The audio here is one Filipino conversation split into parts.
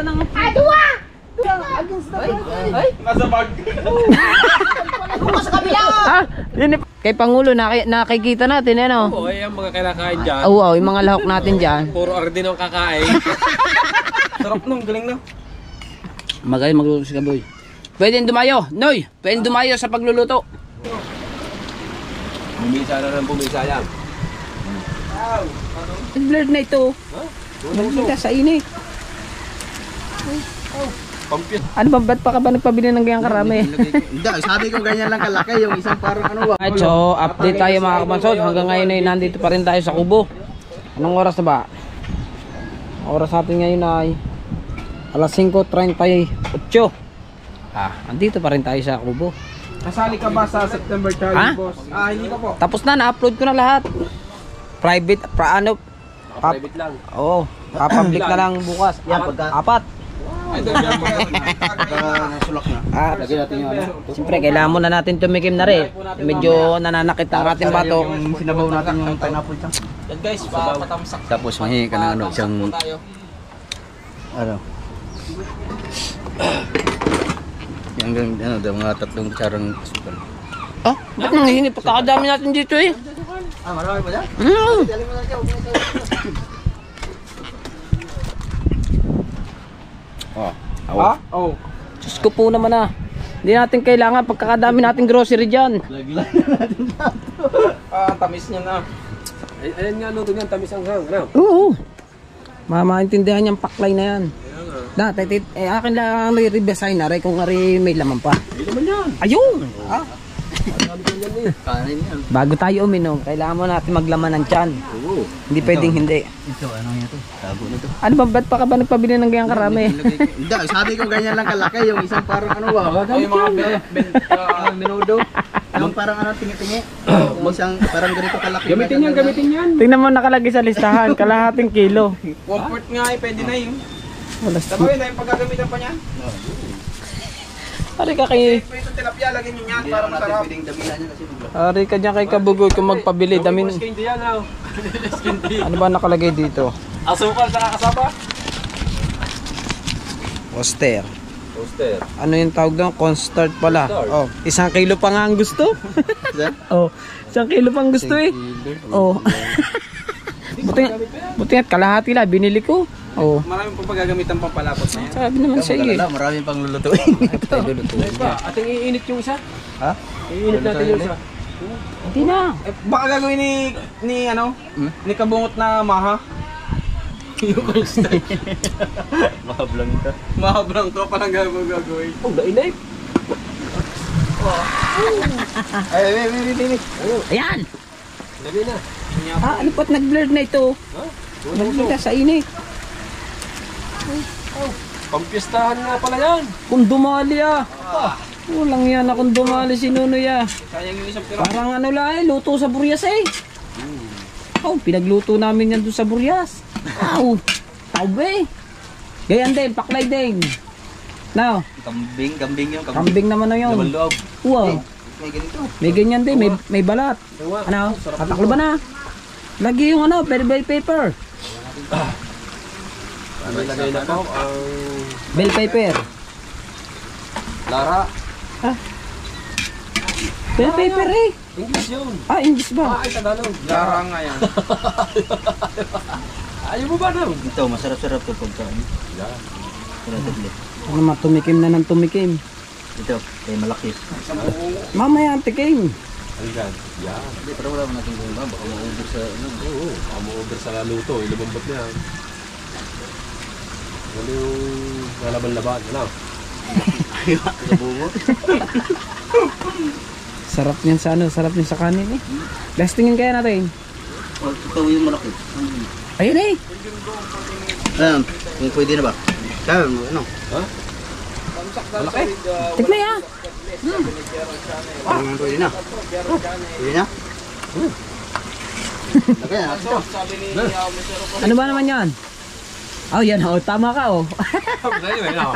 ng... Adwa! Ay! Nasa bag. Bukas sa kabila! Ah! Yun, kay Pangulo, nakikita natin, ano? Oo, ay ang mga kinakain dyan. Oo, yung mga lahok natin dyan. Puro ardin ang kakain. Sarap nung, galing na. Magaling magluluto si Kaboy. Pwede dumayo, Noy! Pwede dumayo sa pagluluto. Bumisa na ng bumisa yan. Blurred na ito. Magkita sa init. Pampiyan. Ano ba, ba't pa ka ba nagpabili ng ganyang karami? Hindi, sabi ko ganyan lang kalaki, yung isang parang ano ba? Alright, so update tayo mga kapansod. Hanggang ngayon ay nandito pa rin tayo sa Kubo. Anong oras na ba? Oras natin ngayon ay alas 5:38. Andito pa rin tayo sa Kubo. Kasali ka ba sa September Charlie, Ha? boss? Hindi pa po. Tapos na, na-upload ko na lahat. Private, Private lang. Oo, papublic na lang bukas. Yan, pagka- 4. Nasulak na. Lagyan natin yung ano. Siyempre, kailangan muna natin tumikim na rin. Medyo nananakit ang ating bato. Yung sinabaw natin yung pineapple chunk. Yan guys, patamsak. Tapos mahingi ka ng ano, isang ano. Yung ano, mga 3 kutsarang asukal. Ah, ba't nangihingi? Pagkakadami natin dito eh. Marami ba yan? Dali mo na siya. Ha? Oh. Diyos ko po naman ah. Hindi natin kailangan pagkakadami nating grocery dyan. Tamis niya na. Ayan nga, luto niyan, tamis ang hang. Ano? Oo. Mamaintindihan niyang paklay na yan. Dati, akin lang may redesign na rin kung may laman pa. Hindi naman yan. Ayun! Kanin yan. Bago tayo uminom, kailangan mo natin maglaman ng tiyan. Oo. Hindi pwedeng hindi. Ito, ano yan ito? Tago na ito. Ano ba, ba't pa ka ba nagpabili ng ganyang karami? Hindi, sabi ko ganyan lang kalaki, yung isang parang ano ba? Ay, mga menudo. Yung parang ano, tingi-tingi. Yung isang parang ganito kalaki. Gamitin yan, gamitin yan. Tingnan mo nakalagay sa listahan, kalahating kilo. 1/4 nga eh, pwede na yun. Wala Sabagay na yung paggagamitan pa niyan. Ari ka kay... Pwede itong tilapia, lagyan niyo yan para masarap. Pwedeng damihan niya kasi diba? Ari ka dyan kay Kabugoy kung magpabili. Damin... Skin yan, ha? Skin Ano ba nakalagay dito? Asukal sa kasaba? Oster. Toaster. Ano yung tawag doon? Cornstarch pala. Oh, 1 kilo pa nga ang gusto. Oh, 1 kilo pang gusto eh. Oh. Buti nga kalahati lang binili ko. Oh. Maraming pang paggagamitan pang palapot na yan. Sabi naman sa iyo. Maraming pang lulutuin. Ating iinit yung isa. Ha? Iinit natin yung isa. Hindi na. Baka gagawin ni ano? Ni Kabungot na maha. Yung cornstarch. Mahablang ka. Mahablang to, parang gagawin. Oh, nainay. Ay, may. Ayan. Lagay na. Ano pa't nag-blur na ito? Nagkita sa init. Pampiestahan nga pala yan. Kung dumali ah. Walang yan akong dumali si Nunoy ah. Sayang yung isang tira. Parang ano lang eh, luto sa Burias eh. Oh, pinagluto namin yan doon sa Burias. Ow, taube. Gayan din, paklay din. Now, Kambing yung kambing naman na yun. Laman loob. Wow, May ganito. may ganyan din, may balat. Ano, tataklo ba na? Lagi yung ano, bell paper. Ano ilagay na po? Ang Bell paper. Lara. Bell paper eh. English yun. English ba? Ay, Tagalog. Lara nga yan. Ayaw mo ba na? Ito, masarap-sarap to pagkain. Yan. Ano matumikim na ng tumikim. Ito, kay malaki. Mamaya ang tikim. Ayan. Yan. Hindi, pero wala mo natin kung ba, baka ma-over sa ano. Oo. Baka ma-over sa luto. Ilabambot niya. Ano yung nalaban-laban? Ano? Sa bungo. Sarap niyan sa ano, sarap niyan sa kanin eh. Lastingin kaya natin. Ito yung malaki. Ayun eh. Ayan, kung pwede na ba? Kaya, ano? Ha? Malaki? Tignan ya. Parang pwede na. Pwede na? Lagay na. Ano ba naman yan? Oh, yan oh, tama ka oh. Sa'yo eh, no?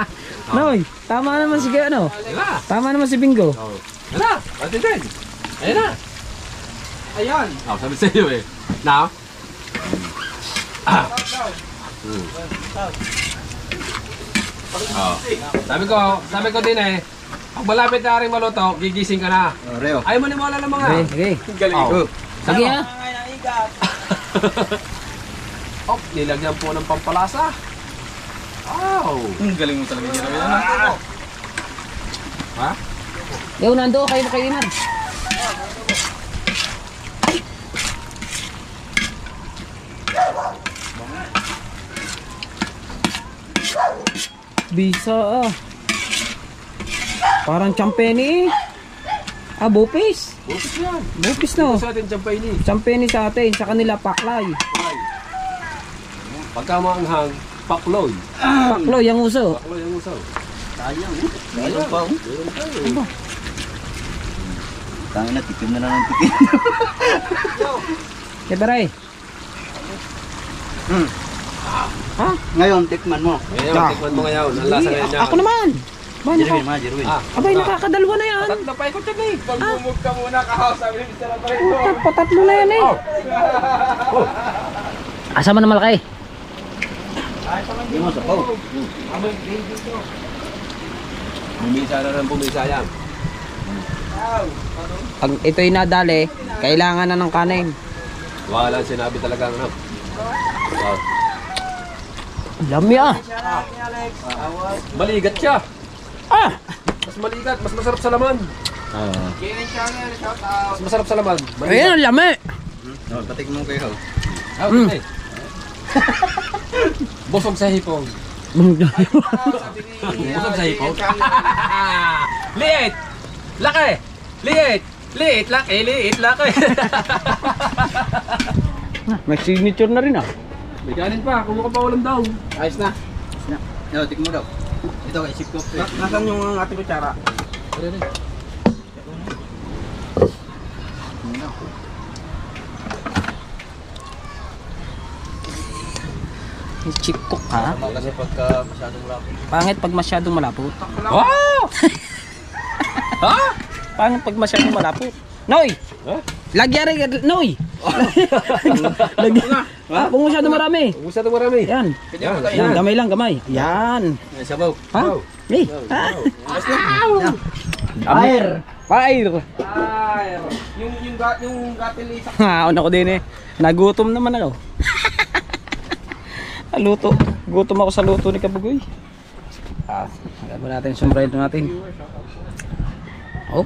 Noy, tama naman si ano? Ayan na! Tama naman si Bingo. Ayan na! Atin din! Ayan na! Ayan! Sabi sa'yo eh. Now? Sabi ko din eh, pag malapit na rin maluto, gigising ka na. Reo. Ayaw mo maniwala ng mga. Sige, sige. Oh. Sige ha. Oh, nilagyan po ng pampalasa. Wow. Galing mo talaga dyan. Ha? Yo, nando kayo na kayo na. Bisa ah. Parang champeni eh. Ah, bupis. Bukis yan. Bupis no. Ito sa atin, champay ni. Champeni sa atin, sa kanila paklay. Pagka maanghang, pakloy. Pakloy ang uso. Pakloy ang usaw. Meron pa. Tangin na, tikim na lang ng tikim. Keberay. Ha? Ngayon, tikman mo. Ngayon, tikman mo ngayon. Ang lasa ngayon niya. Ako naman. Ba, Jerwin, ma, Jerwin. abay, nakakadalwa na yan. Tatlo pa ikot yan eh. Pag-move ka muna kahaw, sabi ni Mr. Alvarez. Patatlo na yan eh. Asa man na malaki? Hindi mo, sapaw. Bumisa na rin bumisa yan. Pag ito'y nadali, kailangan na ng kanin. Wala sinabi talaga ano. Wow. Lami ah. Maligat siya. Ah! Mas maligat, mas masarap sa laman. Mas masarap sa laman. Ayan ang lami. No, patik mo kayo. Ah, okay. Busog sa hipong. Busog sa hipong. Liit! Laki! Liit! Liit! Laki! Liit! Laki! May signature na rin ah. May kanin pa, kumuha pa ulam daw. Ayos na. No, tik mo daw. Ito, isip ko. Nasaan yung ating kutsara? Chip cook ha. Kasi pagka masyadong lapit. Pangit pag masyadong malapot. Oh! Ha? Pangit pag masyadong malapot. Noy! Huh? Lagyan rin, Noy! Lagyan. Ah, kung masyadong marami. Masyadong marami. Yan. Yan. Yan, gamay lang, gamay. Yan. Sabaw. Ha? Eh. Ha? Fire! Fire! Ay, yung gatil isa. Ha, una ko din eh. Nagutom naman ako. Luto. Gutom ako sa luto ni Kabugoy. Ah, gagawin natin yung sombrero natin. Hop.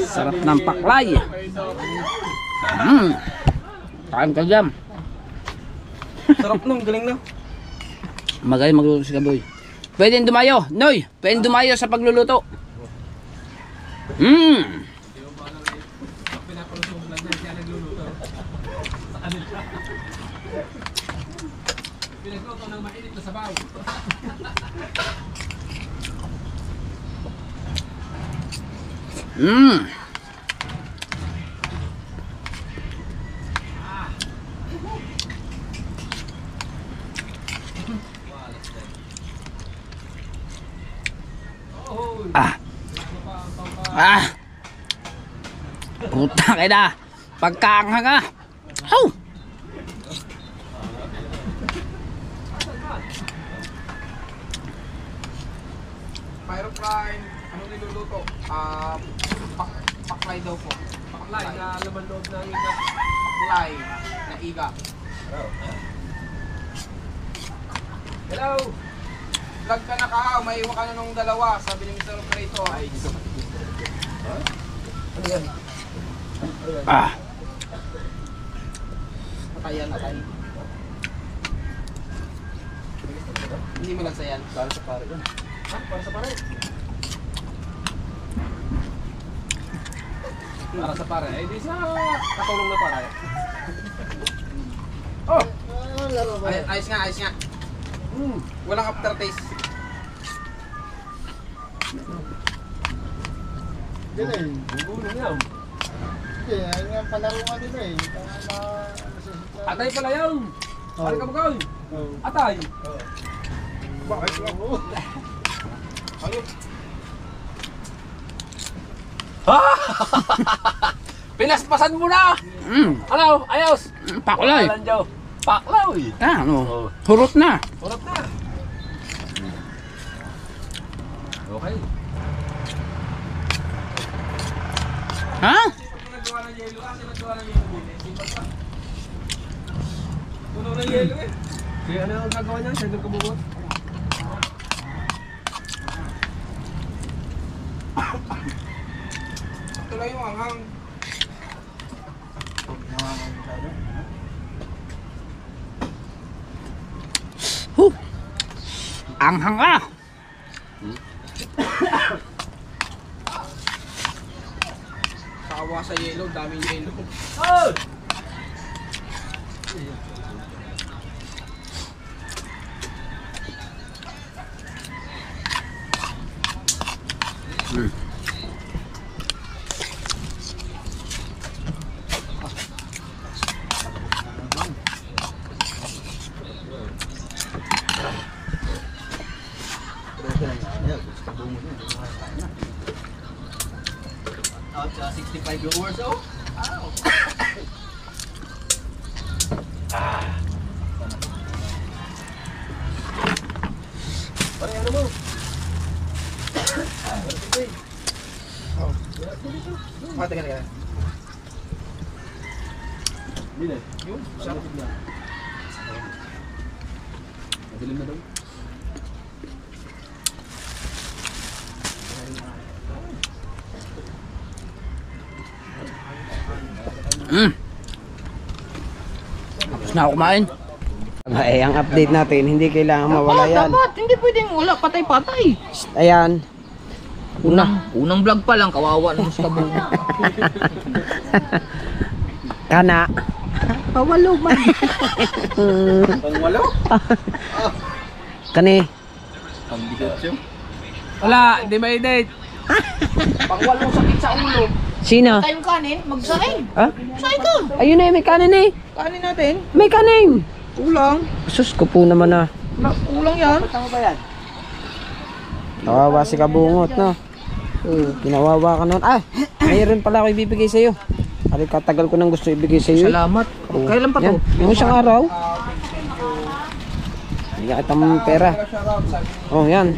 Sarap ng paklay. Kain ka dyan. Sarap nung, galing na. Magaling magluto si Kabugoy. Pwede dumayo. Noy, pwede dumayo sa pagluluto. Pinagluto ng mainit na sabaw. Puta kayo na. Pagkaanghang ah. Oh! Pyroprine, ano niluluto? Paklay daw po. Paklay na laman loob ng igat. Paklay na iga. Hello! Vlog ka na kahaw, may iwan ka na nung dalawa, sabi ni Mr. Operator. Ay, Ano yan? Ah. Nakayan na tayo. Hindi mo lang sayan. Para sa pare yan. Ha? Para sa pare? Para sa pare. Eh di sa katulong na pare. Oh! Ay, ayos nga, ayos nga. Walang aftertaste. Bubulo yan. Yan yung palaruan nila eh. Atay pala yan! Pare ka magawin! Atay! Pinaspasan mo na! Ano? Ayos! Pakulay. Alan, Joe. Paklaw eh. Ano? Hurot na. Urap na. Okay. Ha? Puno ng yelo eh. Kaya ano ang gagawa niya? Siya doon kabungot. Ito lang yung anghang. Anghang ka. Kawa sa yelo, daming yelo. Sa 65 viewers, oh. Ah, teka. Yung, sarap na. Madilim na daw. Tapos na ako kumain. Ay, ang update natin, hindi kailangan mawala yan. Dapat, hindi pwedeng wala patay-patay. Ayan. Unang vlog pa lang, kawawa na sa kabungot. Kana. Pawalo man. Pangwalo? Kani. Wala, hindi may date. Pangwalo sakit sa ulo. Sino? Tayong kanin, magsain. Ha? Sain ka. Ayun na, may kanin eh. Kanin natin. May kanin. Kulang. Sus ko po naman na. Kulang yan. Kawawa si Kabungot, no? Kinawawa ka nun. Ah, mayroon pala ako ibibigay sa'yo. Ay, katagal ko nang gusto ibigay sa'yo. Salamat. Oo. Kailan pa to? Yan, yung isang araw. Bigyan kita ng pera. Oh, yan.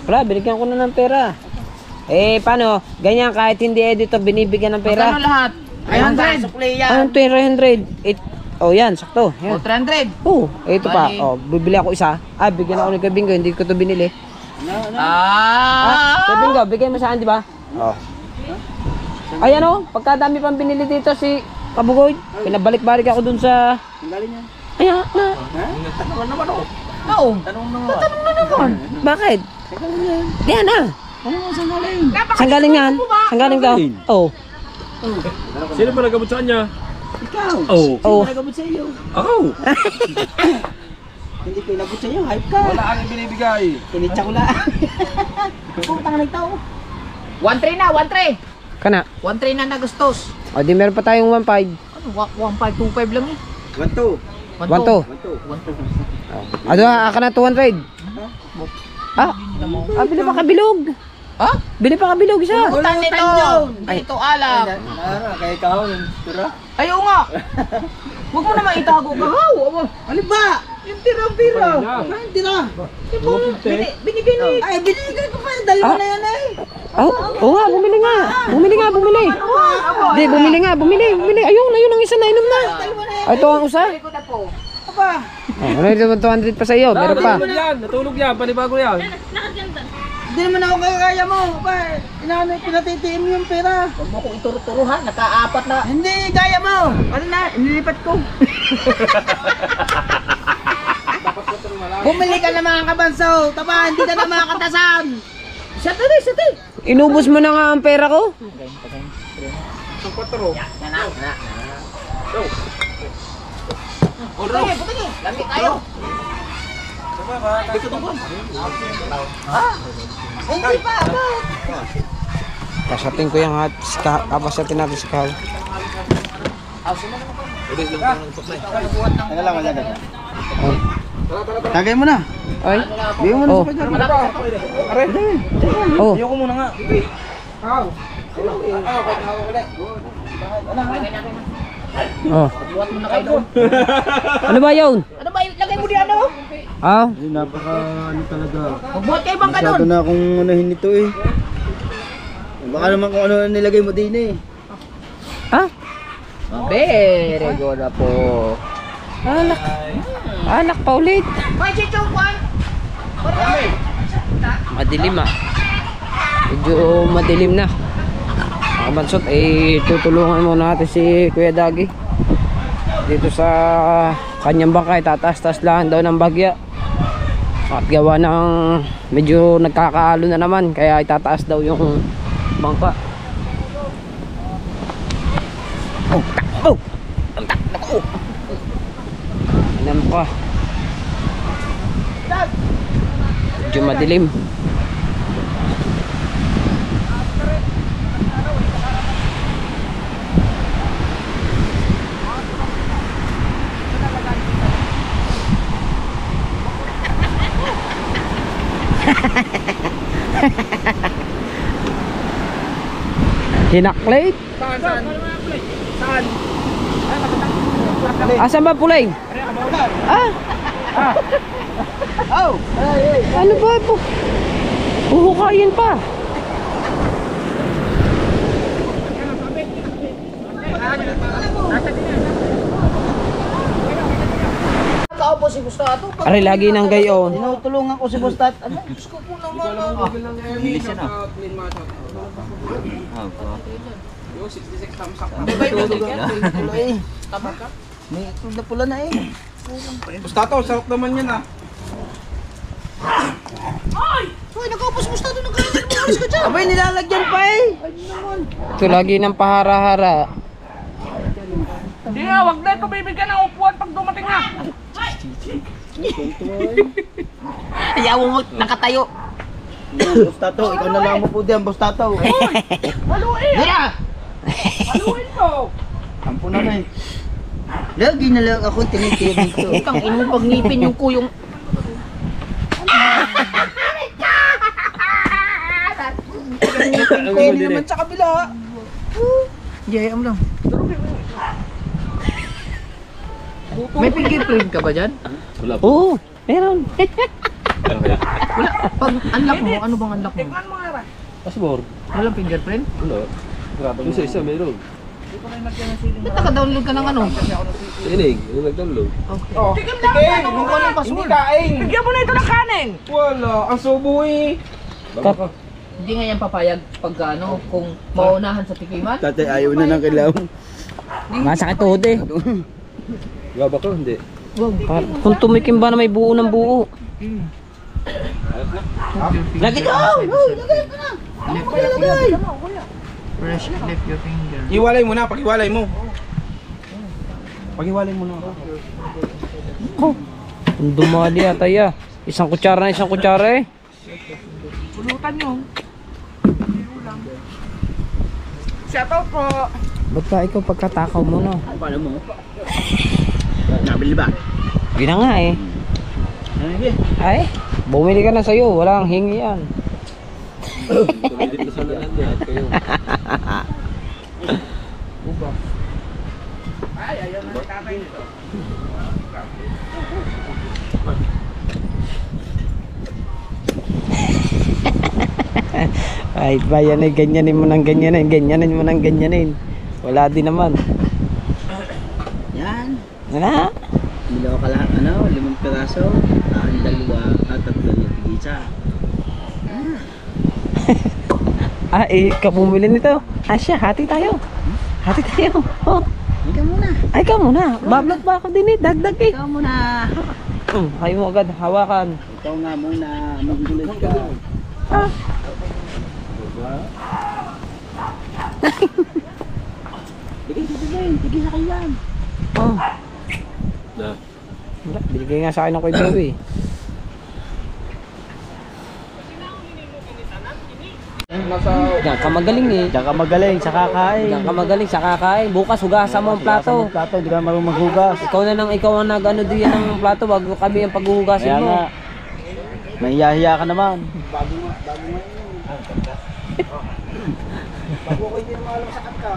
Wala, binigyan ko na ng pera. Eh, paano? Ganyan, kahit hindi edito, binibigyan ng pera. Magkano lahat? 300. Anong 300? Oh, yan, sakto. O, Yan. 300. Oh, ito pa. Bali. Oh, bibili ako isa. Ah, bigyan ako ni Kabingo, hindi ko to binili. Ah. Kabingo, bigay mo saan, di ba? Oh. Ayan oh, pagkadami pang binili dito si Kabugoy. Pinabalik-balik ako dun sa... Ayan na. Oo. Tanong na naman. Bakit? Diyan na. Saan galing yan? Saan galing daw? Oh. Sino pa nagabot sa kanya? Oh. Oh! Hindi pinabot sa'yo, hype ka. Wala kang binibigay. Tinitsa ko lang. Putang na ito. 1-3 na, 1-3. Kana. 1-3 na nagustos. O, di meron pa tayong 1.5. Ano, 1-5-2-5 lang eh. 1-2. 1.2. Ado, aka na 200. Bili pa kabilog. Ha? Bili pa kabilog isa. Utang nito. Dito alam. Kaya ikaw, tira. Ayaw nga. Huwag mo naman itago ka. Ano ba? Yung tira-tira. Yung tira. Binigay ni... Ay, binigay ko pa yung dalawa na yan eh. Oo nga, bumili nga. Bumili. Di, bumili. Ayun ang isa na inom na. Ito ang usa. Ko na po. Ano yung 200 pa sa iyo? Meron pa. Natulog yan, panibago yan. Hindi naman ako kaya mo. Pinatitiim yung pera. Huwag mo kong ituro-turuhan. Naka-apat na. Hindi, kaya mo. Ano na, inilipat ko. Bumili ka na mga kabanso. Taba, hindi ka na makakatasan. Sati. Inubos mo na nga ang pera ko. Putingi. Lamig tayo. Hindi pa. Kasatin ko yung hat. Kapasatin natin si Kao. Tagay mo na. Ay. Bigyan mo na Oh. sa kanya. Oh. Ayoko muna nga. Oh. Buhat mo na kayo doon. Ano ba yun? Ano ba yung lagay mo di ano? Ah? Napaka ano talaga. Magbuhat kayo bang ka doon? Masyado na akong unahin nito eh. Baka naman kung ano nilagay mo din eh. Ah? Very good na po. Alak. Alak pa ulit. May chichong kwan. Madilim ah. Medyo madilim na. Mga bansot, tutulungan muna natin si Kuya Dagi. Dito sa kanyang bangkay, tataas-taas lang daw ng bagya. At gawa ng medyo nagkakaalo na naman, kaya itataas daw yung bangka. Oh, takbo! Ang takbo! Alam ko. Medyo madilim. Hinaklit? Saan? Asan ba puling? Ah? Oh! Ano ba ito? Huhukayin pa. Kaupo si Gustato. Aray, lagi ng gayon. Tinutulungan ko si Bustat. Ano? Diyos ko po naman. Bilis yan ah. Yung 66 thumbs up. Tuloy. May itlog na pula na eh. Gustato, sarap naman yan ah. Uy, nakaupo si Gustato. Nagkaroon mo alis ka dyan. Abay, nilalagyan pa eh. Ito lagi ng pahara-hara. Hindi nga, wag na ito bibigyan ng upuan pag dumating na. Ayaw mo nakatayo. Bustato, ikaw na lang mo po diyan, Bustato. Haluin! Mira! Haluin mo! Ampo na na eh. Lagi na lang ako tinitira dito. Ikang ino pag ngipin yung kuyong. Hindi naman sa kabila. Hindi, ayam lang. May fingerprint ka ba dyan? Oo, meron. Pag unlock mo, ano bang unlock mo? Tingnan mo nga ba? Passport. Walang fingerprint? Wala. Isa meron. Ba't naka-download ka ng ano? Sinig, yung nag-download. Oh, Tigil lang sige, yan, hindi oh. ka hindi kain. Bigyan mo na ito ng kanin! Wala, ang subo eh. Hindi nga yan papayag pag ano, kung maunahan sa tikiman. Tatay, ayaw na ng kilaw. Masakit tuhod eh. Gaba ko, hindi. Kung tumikim ba na may buo ng buo. Lagi daw! Lagay ka na! Lagay! Fresh, lift your finger. Iwalay mo na, pag-iwalay mo. Pag-iwalay mo na. Oh, ang dumali ata ya. Isang kutsara na isang kutsara eh. Pulutan nyo. Shout out po! Ba't ba ikaw pagkatakaw mo no? Paano mo? Nabili ba? Yun na nga eh. Ay, bumili ka na sa'yo. Walang hingi yan. Tumilit na sana nandiyan at kayo. Ay, ayaw na si tatay nito. Ay, ba yan ay ganyanin mo ng ganyanin. Ganyanin mo ng ganyanin. Wala din naman. Yan. Wala. Bilaw ka lang, 5 piraso. Ang dalawa at 3 na tigisa. Ah, ikaw bumili nito. Ah, siya, hati tayo. Hati tayo. Oh. Ikaw muna. Ay, ikaw muna. Bablot pa ako din eh. Dagdag eh. Ikaw muna. Ayaw mo agad. Hawakan. Ikaw nga muna. Magugulit ka. Ah. Tigil na kayo yan. Oh. Na. Wala, binigay nga sa akin ng Kuya Joey. Diyan ka magaling eh. Diyan ka magaling sa kakain. Diyan ka magaling sa kakain. Bukas hugasan mo ang plato. Plato, hindi ka marunong maghugas. Ikaw ang nag-ano diyan ng plato bago kami ang paghuhugasin Kaya mo. nga. Mahiya-hiya ka naman. Bago ko hindi na maalam sa ka.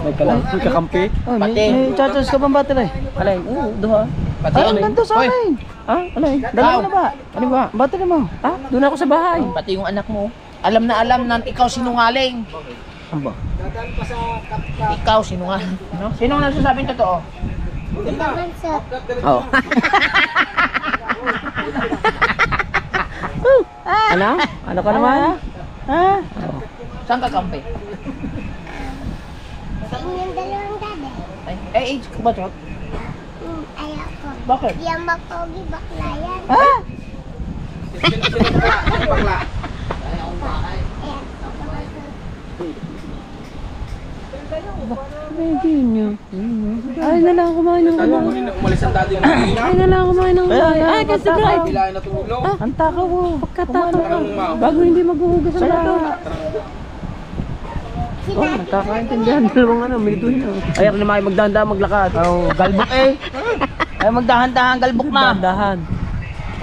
May kakampi. Oh, may chargers ka bang battery? Alay, duha. Ay, ang ganda sa akin. Ha? Alay, dala mo na ba? Ano ba? Battery mo? Ha? Doon ako sa bahay. Pati yung anak mo. Alam na ikaw sinungaling. Ano ba? Ikaw sinungaling. No? Sino ang nagsasabing totoo? Oo. Ano? Ano ka naman? Ha? Saan ka kampi? Sa inyong dalawang dada. Age ko ba, Chot? Ayaw ko. Bakit? Yan mapogi bakla yan. Ha? Bakla. Medyo nyo. Ay na lang kumain ng Sabi kumain. mo na umalis ang daddy mo kanina. Ay na lang kumain ng kumain. Ay, kasi bro. Bilahin na tulog. Ang takaw mo. Pagkatakaw ka. Bago hindi maghuhugas ang lahat. Oh, nagkakaintindihan. Dalawang ano, minutuhin na. Ay, ako naman magdahan-dahan maglakad. Oh, galbok eh. Ay magdahan-dahan galbok na. Dahan.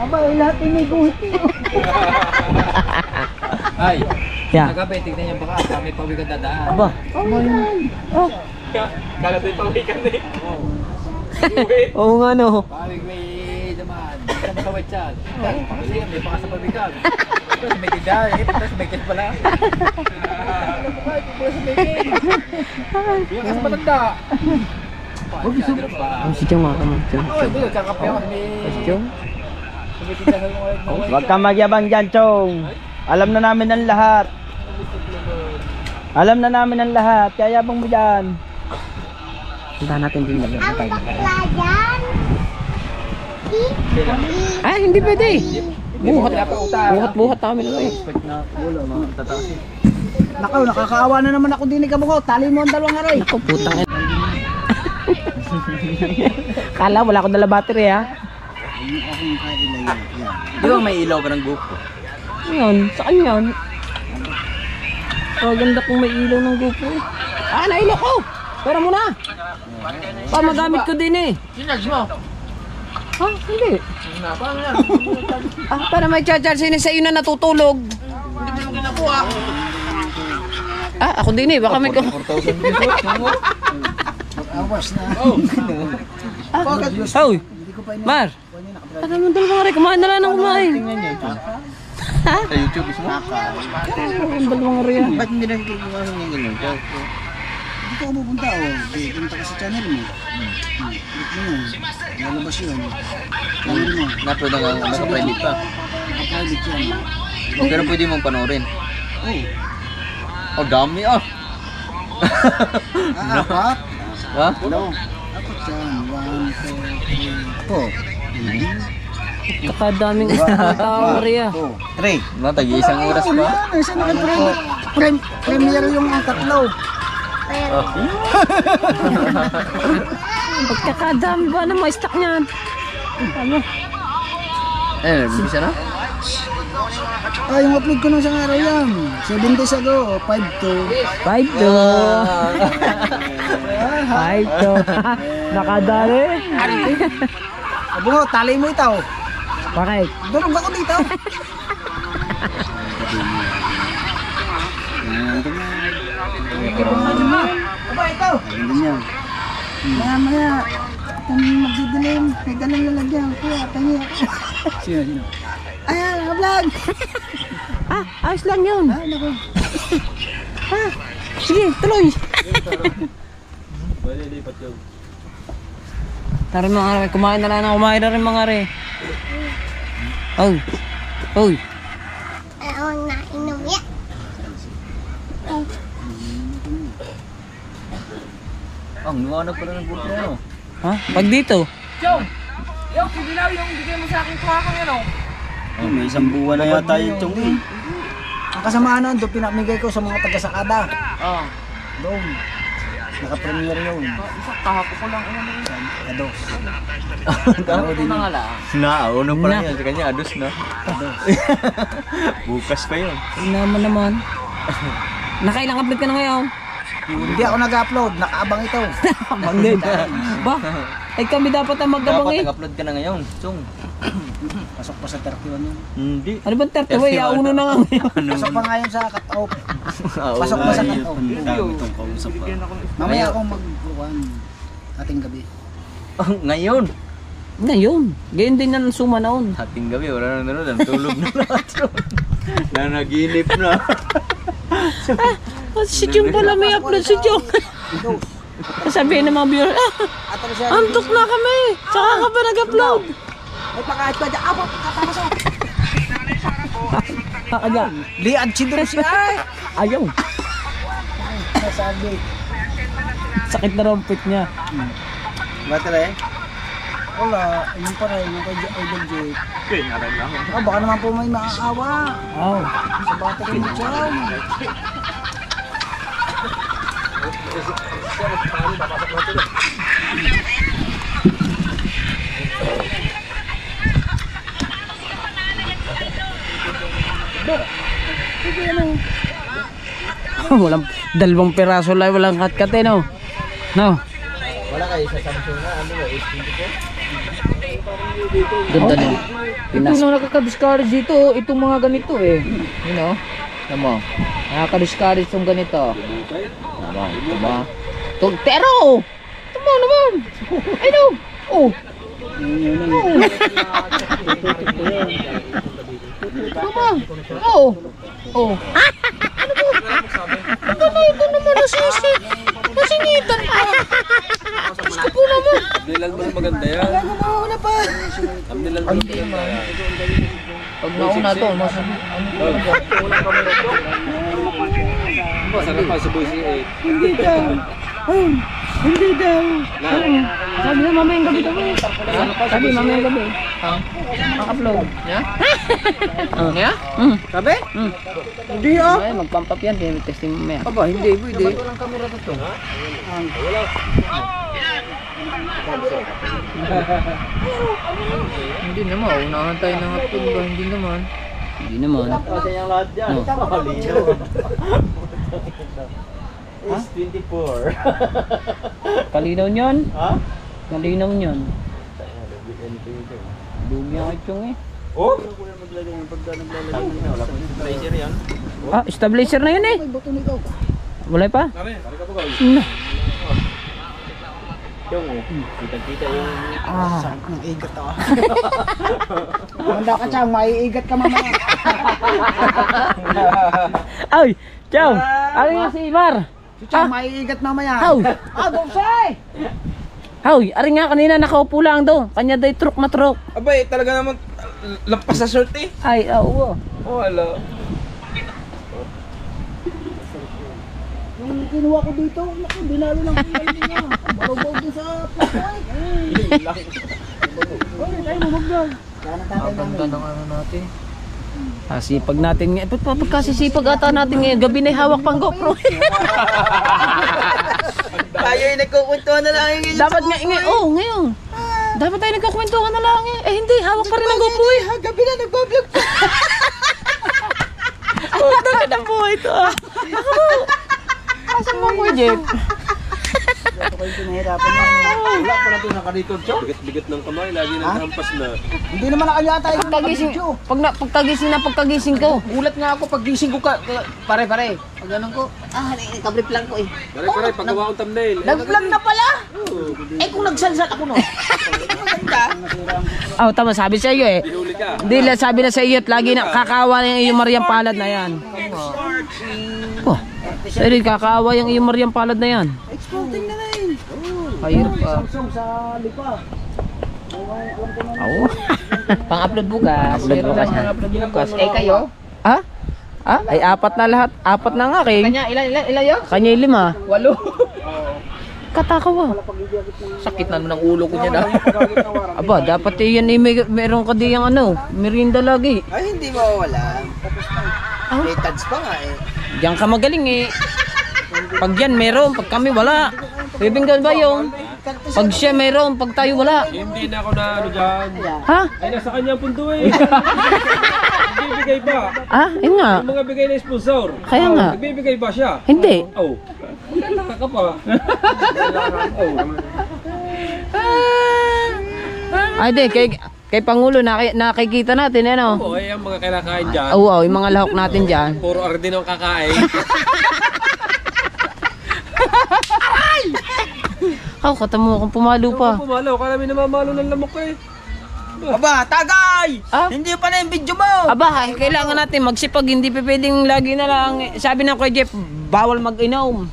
Aba, lahat ay may guhit niyo. Ay, Yeah. nagabi, tignan niyo baka kami pa wigan dadaan. Aba. Oh. Kala tayo pawikan eh. Oo nga no. Pawig may daman. Saan makawit siya? Kasi may baka sa pawigan. Tapos may tigda eh. Tapos may kit pala. Yung kasi matanda. Ang si Chong nga ka mo. Oh, hindi. Kakape ako ni... Chong? May tigda sa mga... Huwag kang magyabang dyan, Chong. Alam na namin ang lahat. Alam na namin ang lahat. Kaya yabang mo dyan. Punta natin din lang. Ang bakla yan. Ay, hindi pwede. Buhat namin lang eh. Nakaw, nakakaawa na naman ako din ni Kabuko. Tali mo ang dalawang aray. Ako, putang ina. Kala, wala akong dala battery ha. Di ba may ilaw ka ng GoPro? Ngayon, saan yan? Oh, ganda kung may ilaw ng GoPro. Ah, nailaw ko! Pera mo na! Pa, magamit ko din eh. Sinarge mo. Ha? Hindi. Ah, para may charger sino sa iyo na natutulog. Ah, ako din eh. Baka may... 4,000 pesos. Oh, Mar! Para mo dalawang aray, kumain na lang ng kumain. Ha? Sa YouTube mismo. Ang dalawang aray yan. Ba't hindi lang kikuha ng ganyan? Dito ako pupunta punta ka sa channel mo. Click mo yun. Lalabas yun. Channel mo. Nato na nga, naka-private pa. Naka-private yan. Pero pwede mong panoorin. Oh. Oh, dami ah! Apat? Ha? Hello? Apat yan. 1, 2, 3, 4. Kakadaming tao aray ah. 3. Tag-iisang oras pa. Isa na premier yung tatlo. Pagkakadami ba na may stock niyan? Ano? Eh, bisa na? Yung upload ko nung isang araw yan. 7 days ago. 5-2. 5-2. 5-2. Nakadali. Abungo, tali mo itaw. Bakit? Durog ako dito. Aba, ikaw. Ganyan yan. Maya. Kung magdidilim, may dalang lalagyan. Kuya, tangi ako. Sino? Ayan, vlog. Ah, ayos lang yun. Ah, naku. Sige, tuloy. Tara mga are, kumain na lang. Kumain na rin mga are. Oh. Oh. Ayaw na inom yan. Ang nuwanag pala ng GoPro ano? Ha? Pag dito. Yung kibilaw yung bigay mo sa akin kumakang yan, oh. Oh, may isang buwan na yata yung chong eh. Ang kasamaan nun, doon pinamigay ko sa mga taga-sakada. Ah. Doon. Naka-premier yun. Isa kahapon ko lang ano yun. Kados. Kahapon ko na nga lang. Nauno pa lang yan sa kanya, ados na. Bukas pa yun. Naman. Nakailang upload ka na ngayon? Hindi ako nag-upload, nakaabang ito. Bangin. Ba? Ay kami dapat ang magabang Dapat eh. nag-upload ka na ngayon, Chong. Pasok pa sa 31 yun. Hindi. Ano ba 30? Uno na nga ngayon. Pasok pa ngayon sa cut-off. Pasok mo sa kanto. Ang dami itong kausap pa. Mamaya akong mag-uwan. Ating gabi. Oh, ngayon. Ngayon. Gayon din na suma noon. Hating gabi, wala na naroon. Tulog na lahat yun. Nanaginip na. Si Jung pala may upload si Jung. Sabihin ng mga viewer, antok na kami. Tsaka ka pa nag-upload. Ay, pakahit pa dyan. Apo, kakapasok. Kaya, Liad sindro siya. ayaw. Sabi. Sakit na rompit niya. Ba't rin? Wala. Yun pa rin. Yung kay Idol Jake. Baka naman po may maaawa. Oh. Sa bata kayo dyan. Walang dalawang piraso lang, walang kat-kat eh, no? No? Wala kayo sa Samsung na, ano ba, S24? Ganda nun. Ito na nakaka-discourage dito. Itong mga ganito eh. You know? Tama. Nakaka-discourage itong ganito. Tama. Tama. Tugtero! Tama naman! Ay no! Oh! Tama! Oh! Oh! Ano ba? Ito na ito naman nasisip! Nasingitan pa! Diyos ko po naman! Nilang ba maganda yan? Wala pa! Nilang ba maganda? Pag nauna to, mas... Masarap pa sa Boise 8. Hindi daw! Hindi daw! Sabi na mamayang gabi daw eh. Sabi mamayang gabi. Ang-upload. Niya? Niya? Sabi? Hindi ah! Ay, magpampap yan, testing mo maya. Aba, hindi pwede. Hindi naman, unahan tayo ng upload ba? Hindi naman. Hindi naman. S24. Kalinaw niyan? Ha? Kalinaw niyan. Lugi ang itong eh. Oh? Ah, stabilizer na yun eh. Wala pa? Na. Kita-kita yung... Ang igat ako. Manda ka Chang, maiigat ka mamaya. Ay, Chow! Ano nga si Imar? Si Chang, maiigat mamaya. How? Dogsay! Hoy, ari nga kanina nakaupo lang do. Kanya day truck na truck. Abay, talaga naman lampas sa short eh. Ay, oo. Oh, hala. Yung kinuha ko dito, naku, binalo ng kulay niya. Barubog din sa plastic. Oy, tayo mamagdag. Ganda ng ano natin. Sipag natin nga. Ba't kasi sipag ata natin ngayon? Gabi na hawak pang GoPro. Tayo ay nagkukwentuhan na lang yung Dapat nga, ngayon. Dapat tayo nagkakwentuhan na lang eh. Eh hindi, hawak pa rin ang GoPro eh. gabi na nagbablog pa. Oh, talaga ng buhay ito ah. Asan mo ko, Jeff? Ito kayo pinahirapan na. Wala pa na ito nakarecord siya. Bigat-bigat ng kamay, lagi naghampas na. Hindi naman nakanyata yung Pagkagising, pagkagising ko. Gulat nga ako pag gising ko pare-pare. Pag ganun ko, kabrip lang ko eh. Pare-pare, paggawa kong thumbnail. Nag-vlog na pala! Eh kung nagsalsal ako no. Maganda. Oh, tama, sabi sa iyo eh. Pinuli ka. Hindi, sabi na sa iyo at lagi na kakawa yung iyong Mariang Palad na yan. Oh, sorry, kakawa yung iyong Mariang Palad na yan. exporting na rin. Hayır pa. Samsung sa lipa. Oo. Pang-upload bukas. Upload bukas yan. Pang-upload bukas. Eh kayo? Ha? Ah? Ay apat na lahat. Apat na nga kay. Kanya, ilan yun? Kanya yung 5. 8. Katakaw ah. Sakit na ng ulo ko niya na. Aba, dapat yan eh, meron ka diyang ano, merinda lagi. Ay, hindi mawawala. May tads pa nga eh. Diyan ka magaling eh. Pag yan meron, pag kami wala. Bibinggan ba yung? Pag siya meron, pag tayo wala. Hindi na ako na ano dyan. Ha? Ay, nasa kanya ang punto eh. Nagbibigay ba? Ah, yun nga. Yung mga bigay na sponsor. Kaya nga. Nagbibigay ba siya? Hindi. Oh. Maganda ka pa. Oh. Ay di, kay Pangulo nakikita natin ano. Oo, ay ang mga kinakain dyan. Oo, yung mga lahok natin diyan. Puro ordin ang kakain. Katamo kung pumalo pa. Pumalaw, kami namamalo ng lamok eh. Aba, tagay! Ah? Hindi pa na yung video mo! Aba, kailangan natin magsipag, hindi pa pwedeng lagi na lang. Sabi ng Kuya Jeff, bawal mag-inom.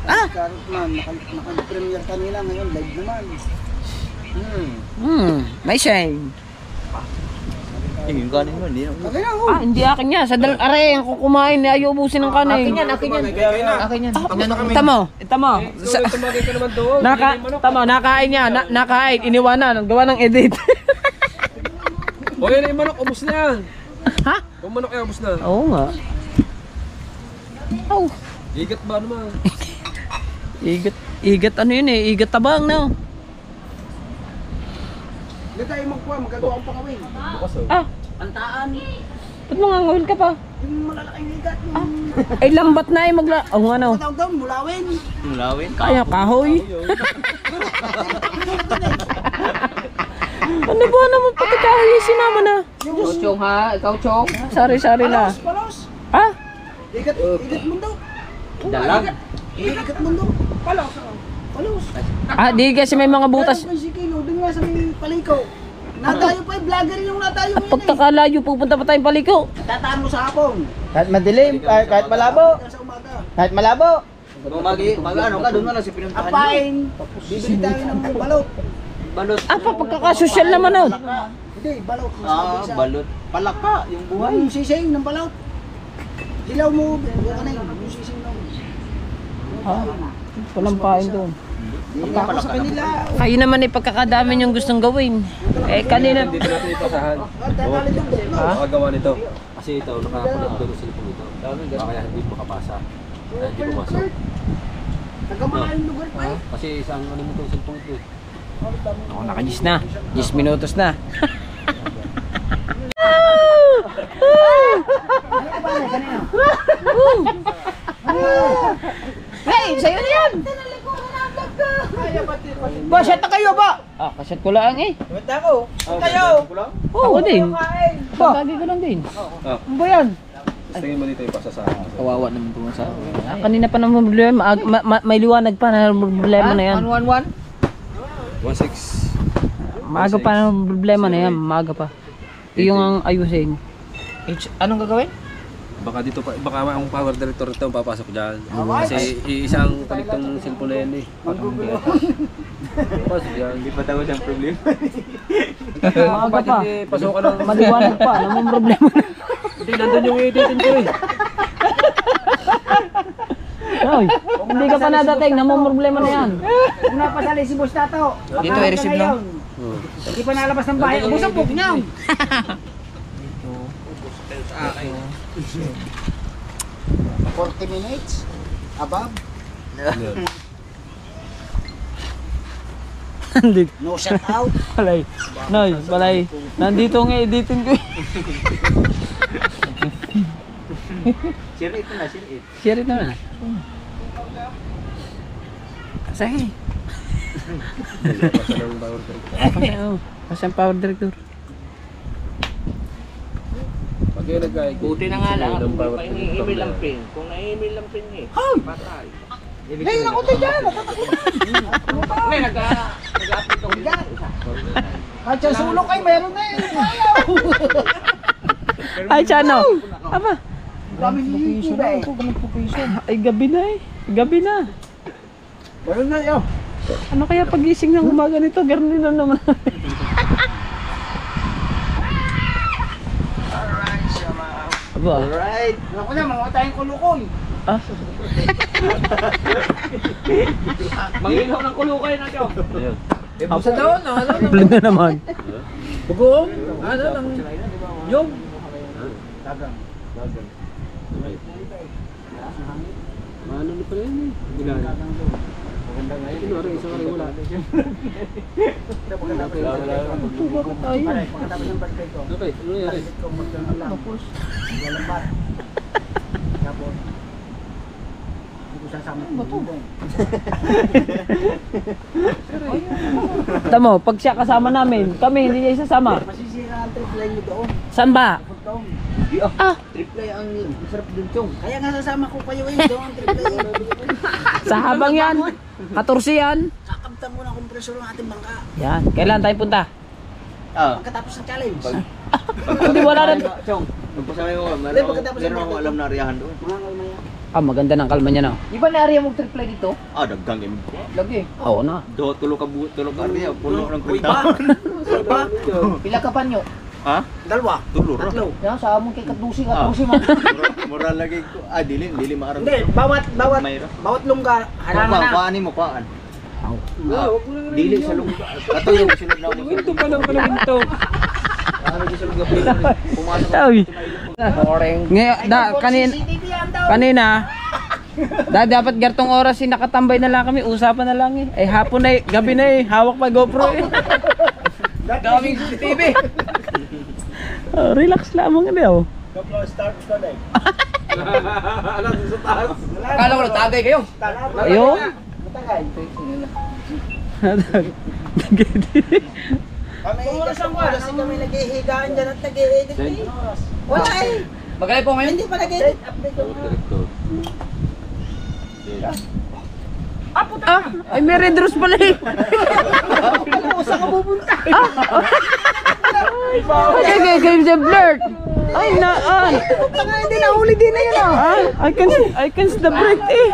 Karot man, naka-premiere kanila ngayon, live naman. May shame. Yung kanin mo, hindi na. Okay na, oh. Hindi akin yan. Sa are, ang kukumain, ayaw ubusin ng kanin. Akin yan. Akin yan. Tamo. Tumagay ka naman doon. Nakain niya. Nakain, iniwanan. Gawa ng edit. O yan yung manok, ubos na yan. Ha? Kung manok ay ubos na. Oo nga. Oh. Igat ba naman? Igat ano yun eh. Igat tabang no. Hindi tayo magkuha, magagawa ang pakawin. Antaan. Ba't mangangawin ka pa? Yung malalaking ligat, yung Ay lambat na eh ano. tawag daw, mulawin. Mulawin. Kaya kahoy. Ano ba naman pati kahoy sinama na? Chong ha? Ikaw, Chong? Sari-sari na. Palos. Ah? Igat mundo. Dalag. Igat mundo. Palos. Palos. Di kasi may mga butas. Meron pa si Kilo, dun nga sa may paliko. Natayo pa yung vlogger yung natayo ngayon eh. Pagkakalayo, pupunta pa tayong paliko. Tataan mo sa hapon. Kahit madilim, kahit malabo. Sa umaga. Kahit malabo. Mag-ano ka, doon mo lang si pinuntahan niyo. Apain. Bibili tayo ng balot. Balot. Pagkakasosyal naman oh. Hindi, balot. Balot. Palaka, yung buhay. Yung sising ng balot. Hilaw mo, buka na yun. Yung sising ng... Walang pain doon. Ako sa kanila. Kayo naman ay pagkakadami yung gustong gawin. Kanina. Dito natin ipasahan. Makagawa nito. Kasi ito, nakapunod doon sa cellphone ito. Kaya hindi makapasa. Hindi pumasok. Taga-malaking lugar pa eh. Kasi isang ano mo itong cellphone ito eh. Ako naka-10 na. 10 minutos na. Hey, sa'yo na yan! Ba, shot na kayo ba? Kasyat ko lang eh. Punta ako. Tayo. Ako din. Bagay ko lang din. Ano ba yan? Tingin mo dito yung pasasahan. Kawawa naman po sa kanina pa naman problema. May liwanag pa na problema na yan. 111? 1-6. Maaga pa na problema na yan. Maaga pa. Yung ang ayusin. Anong gagawin? Baka dito pa, baka ang power director ito papasok diyan. Kasi isang kaliktong cellphone na yan eh. Pasok diyan. Hindi pa daw siyang problema. Maaga pa. Pasok ka ng Maliwanag pa. Namang problema na. Hindi nandun yung editin ko eh. Hoy, hindi ka pa nadating. Namang problema na yan. Kung napasali si Boss Tato. Dito ay receive na. Hindi pa nalabas ng bahay. Ubus ang book niya. 40 minutes above. Nandito. No shut out. Balay. Noy, balay. Nandito nga editin ko. Share it na, share it. Share it naman. Sige. Pasok ng power director. Kasi power director. Pag yun nag-guide. Buti na nga lang. ng power Kung director email na lang yan. pin. Kung na-email lang pin eh. Patay. Ngayon ako tayo dyan. May nag-upload ako dyan. Kahit sa sulok ay meron na eh. Ayaw. Ay, Chano. Aba. Dami YouTube eh. Ay, gabi na eh. Gabi na. Meron na yun. Ano kaya pagising ng umaga nito? Ganun na naman. Aba. Alright. Ako na, mga tayong kulukoy. Ah. Mangilaw ng kulukay na ito. Sa daon na, ano? Plan na naman. Bugoong? Ano lang? Yung? Ano na pala yun eh? Bilan. Sino rin, isang rin wala. Tuba ka tayo. Okay, ano nangyari? sasama ko. Tamo, pag siya kasama namin, kami hindi niya isasama. Masisira ang trip line nyo doon. Saan ba? Puntong. Triple ang sarap dun, Chong. Kaya nga sasama ko kayo doon ang trip line. Sa habang yan. 14 yan. Kakamtan mo ng kompresor ng ating bangka. Yan. Kailan tayo punta? Pagkatapos ng challenge. Hindi wala na. Chong, magpasabi mo, Hindi, pagkatapos meron ng akong alam na ariyahan doon. Mga kalmaya. Maganda ng kalma niya na. Di ba na-area mong trip line dito? Daggang im. Lagi. Oo na. Tulog ka ariya, puno ng Uy, kwenta. ba? Pila ka pa nyo? Ha? Dalawa. Tulor. Tatlo. Yan, sa among kay Katdusi, Katdusi man. Mura lagi ko. Dili maarang. Hindi, bawat lungga, halaman na. Paani mo, paan? Dili sa lungga. Kato yung sunod na mo. Ito pa lang pala ito. Pumasok Ay. Boring. Kanina. Dapat gartong oras nakatambay na lang kami. Usapan na lang eh. Eh hapon na gabi na eh. Hawak pa GoPro eh. Daming CCTV. Relax lamang kami oh. Akala ko natagay kayo. Ayun. Kami kasi kami naghihigaan dyan at nag-i-edit eh. Wala eh. Magaling po ngayon. Hindi pa nag-edit. Update ko na. Ay may red rose pala eh. Saan ka pupunta? Okay, the blurt. Ay naan. Hindi na huli din na yun ah. I can the break eh.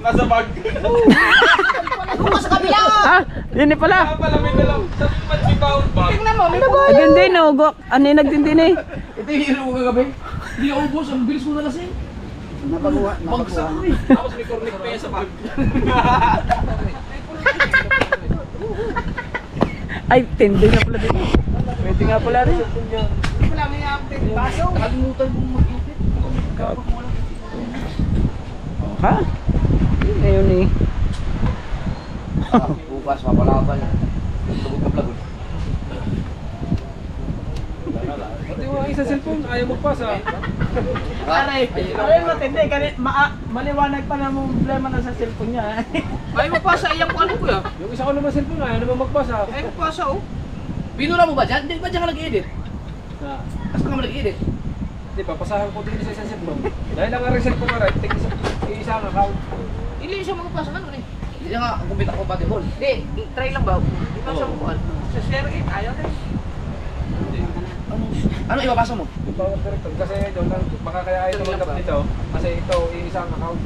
Nasa bag. Yun eh pala. Palamig na lang. Sa pag-bound bag. Ay ganda eh no. Ano yung nagtindi na eh. Ito yung hero ko kagabi. Hindi ako ubos, ang bilis ko na lasing. Napaguha. Tapos may cornic pa yan sa bag. Ay tindi nga pala dito. Pwede nga pala rin. Wala may update. Baso. Nakalimutan kong mag-edit. Ha? Yun na yun eh. Bukas, mapalaban. Tugod ka plagod. Pati mo ang isa cellphone, ayaw magpasa. Aray matindi. Maliwanag pa na mong problema na sa cellphone niya. Ay, magpasa iyang ano ko ya. Yung isa ko naman cellphone, ayaw naman magpasa. Ay, magpasa oh. Binura mo ba dyan? Hindi ba dyan ka nag-edit? Asa ka nag-edit? Hindi, papasahan ko din sa isang cellphone. Dahil lang ang cellphone ko, right? Take isa ang account. Hindi siya magpasa ano eh. Hindi nga, ang kumpita ko pati ball. Hindi, try lang ba? Hindi pa siya makuhan. Sa share it, ayaw na. Ano ipapasa mo? Yung power director, kasi doon lang, baka kaya ayaw tumanggap dito. Kasi ito, isang account.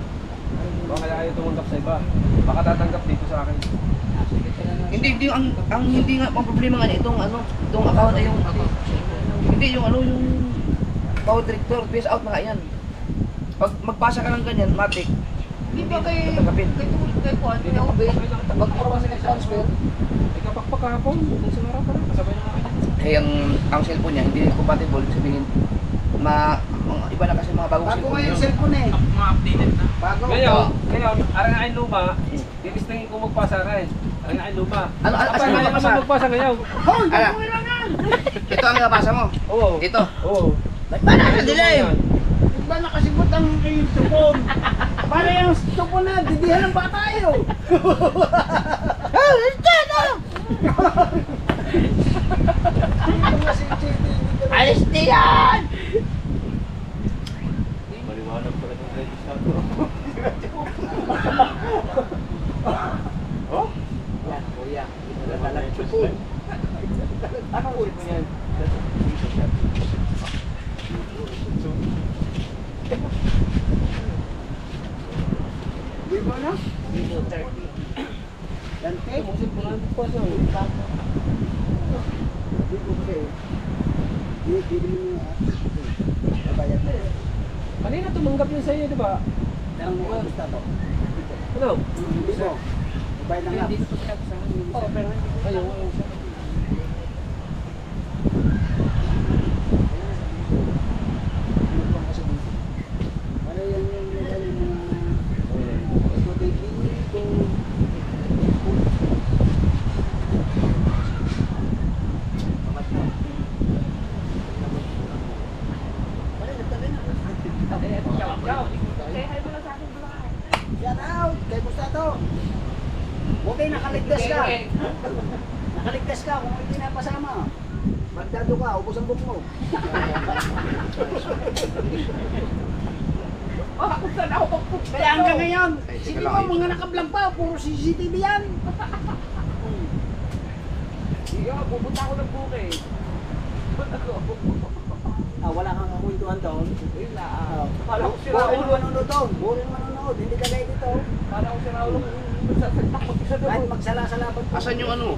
Baka kaya ayaw tumanggap sa iba. Baka tatanggap dito sa akin. Hindi ang hindi nga ang problema nga itong itong account ay yung hindi yung yung power director, face out na nga yan. Pag magpasa ka ng ganyan, matik. Hindi ba kay tulad kay Juan, kay Obey, magpapasa ng transfer. Ay kapakpak kahapon, kung sa araw pa rin, kasabay na namin. Eh ang cellphone niya hindi compatible, sabihin mga iba na kasi mga bagong Bago cellphone. nga yung cellphone eh. Mga updated na. Bago. Ngayon, arangain luma, titistingin ko magpasa rin. Arangain luma. Ano Apa naman naman magpasa? magpasa ngayon? Ala. Ito ang nabasa mo. Oo. Ito. Oo. Ba't ba nakadilim? Ba't ba nakasimot ang iyong tupon? Para yung tupon na, didihan ng bata yun. Alis diyan! Maliwanag pala ng registrator. Yan, kuya. Nalalalang tupon. Ano ulit mo yan? Di ba na? 30. Dante? Di ko kasi. Di mo babayad na. Kanina tumanggap yun sa iyo, di ba? Ang mukha gusto to. Ano? Hindi mo. Babayad na nga. Oo, pero ayun. Ano yan yung mga Shout out kay Gustato. Okay, nakaligtas ka. Nakaligtas ka kung hindi napasama. Magdado ka, ubos ang book mo. Kaya hanggang ngayon, sige mo, mga nakablog pa, puro CCTV yan. Pupunta ako ng buke. Wala kang kakwentuhan doon. Kala ko si Buring Raul. manonood doon, buring manonood, hindi ka gaya dito. Kala ko si Raul. Takot isa doon. Kahit magsala-salabat. Asan yung ano?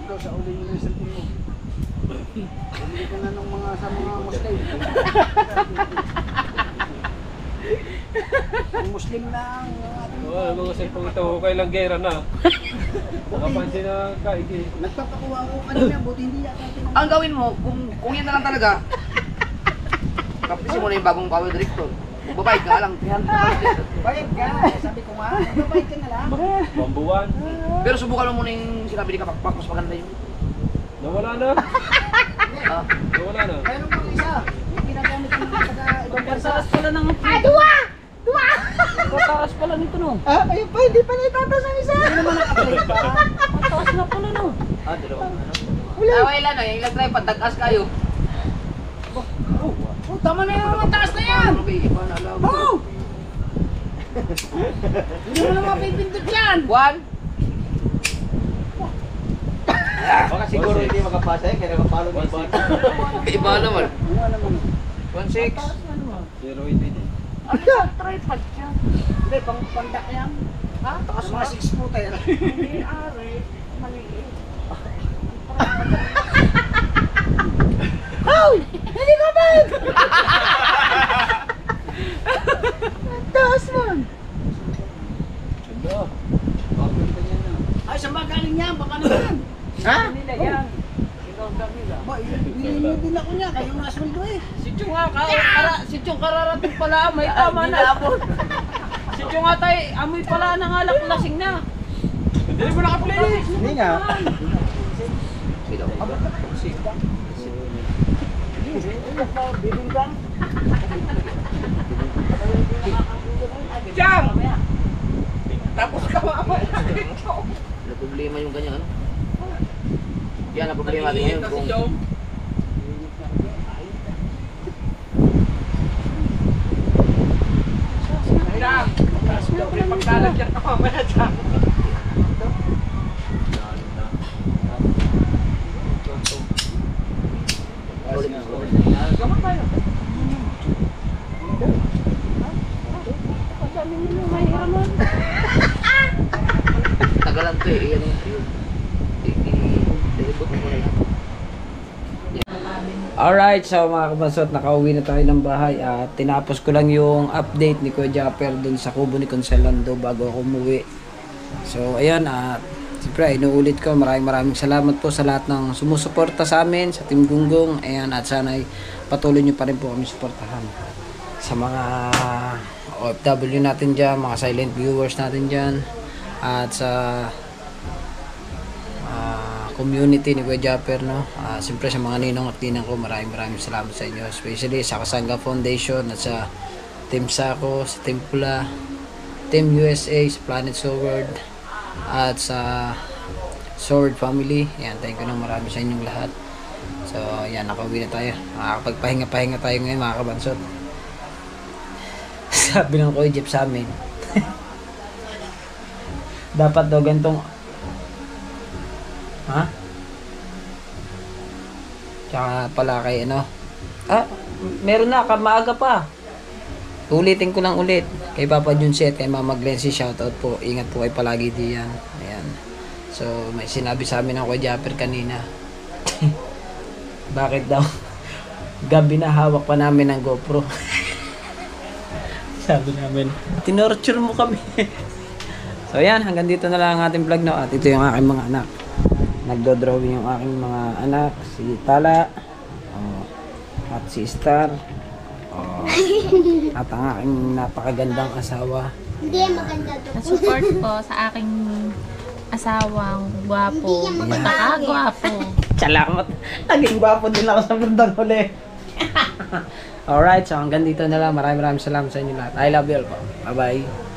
Ikaw sa uli yung cellphone mo. Bumili ka na ng mga sa mga Muslim. Ang Muslim na ang ating Mga cellphone ito, okay lang gera na. Nakapansin na kaigi. nagpapakuha ko kanina, buti hindi yata tinanong. Ang gawin mo, kung yan na lang talaga, kapisin mo na yung bagong power director. Babayad ka lang. Bayad ka, sabi ko nga, babayad ka na lang. Bambuwan. Pero subukan mo muna yung sinabi ni Kapakpak, mas maganda yun. Nawala na. Ah, Nawala na. Mayroon pang isa, yung ginagamit ng mga taga-ibang bansa. pala ng... Taas pala nito no. Ayun pa, hindi pa naitatas ang isa. Hindi naman nakaplay pa. Taas na pala no. away lang, yung ilang try, pagdagas kayo. Oh, tama na yung mataas na yan. Ano ba yung iba na alam? Oh! Hindi mo na mapipindot yan. One. Baka siguro hindi makapasa yan, kaya nakapalo ng iba. Iba naman. Ano naman? 1-6. 080. Hindi, pang-pandak yan. Ha? Takas mga 6 footer. Oh! Hindi ka ba? Ang taas man. Ay, saan ba galing yan? Baka naman. Ha? Nila yan. Ba, din ako niya. Kayo nga sweldo eh. Si Chong si Chong kararating pala, may tama na. Si Chong nga tayo, amoy pala ng alak lasing na. Hindi mo nakaplay. Hindi nga. Sino? Bibinggang. Jam! Tapos ka mama. Ano problema yung ganyan ano? Yan ang problema natin ngayon kung Jam! Paglalagyan ka mamaya, Jam. tagalan to eh. Yan yung i-deliver mo muna lang. Alright, so mga kabansot, nakauwi na tayo ng bahay at tinapos ko lang yung update ni Kuya Japper dun sa kubo ni Conselando bago ako umuwi. So ayan, at siyempre inuulit ko, maraming salamat po sa lahat ng sumusuporta sa amin, sa Team Gunggong. Ayan, at sana ay patuloy nyo pa rin po kami suportahan sa mga OFW natin dyan, mga silent viewers natin dyan, at sa community ni Kuya Japper, no? Siyempre sa mga ninong at ninang ko, maraming salamat sa inyo, especially sa Kasanga Foundation at sa Team Sako, sa Team Pula, Team USA, sa Planet Sword at sa Sword Family. Yan, thank you na marami sa inyong lahat. So yan, nakauwi na tayo, makakapagpahinga tayo ngayon mga kabansot. Sabi ng Kuya Jeff sa amin dapat daw gantong tsaka pala kay meron na, maaga pa. Ulitin ko lang ulit kay Papa Junset, kay Mama Glency, shoutout po, ingat po kayo palagi diyan. Ayan, so may sinabi sa amin ng Kuya Japper kanina bakit daw gabi na hawak pa namin ng GoPro. Sabi namin, tinorture mo kami. So ayan, hanggang dito na lang ang ating vlog, no? At ito yung aking mga anak. Nagdo-drawing yung aking mga anak, si Tala, at si Star, Oh. At ang aking napakagandang asawa. Hindi maganda to. Support po sa aking asawang gwapo. Pagkakagwapo. Salamat. Naging gwapo din ako sa bandang huli. Alright, so hanggang dito na lang. Maraming salamat sa inyo lahat. I love you all po. Bye-bye.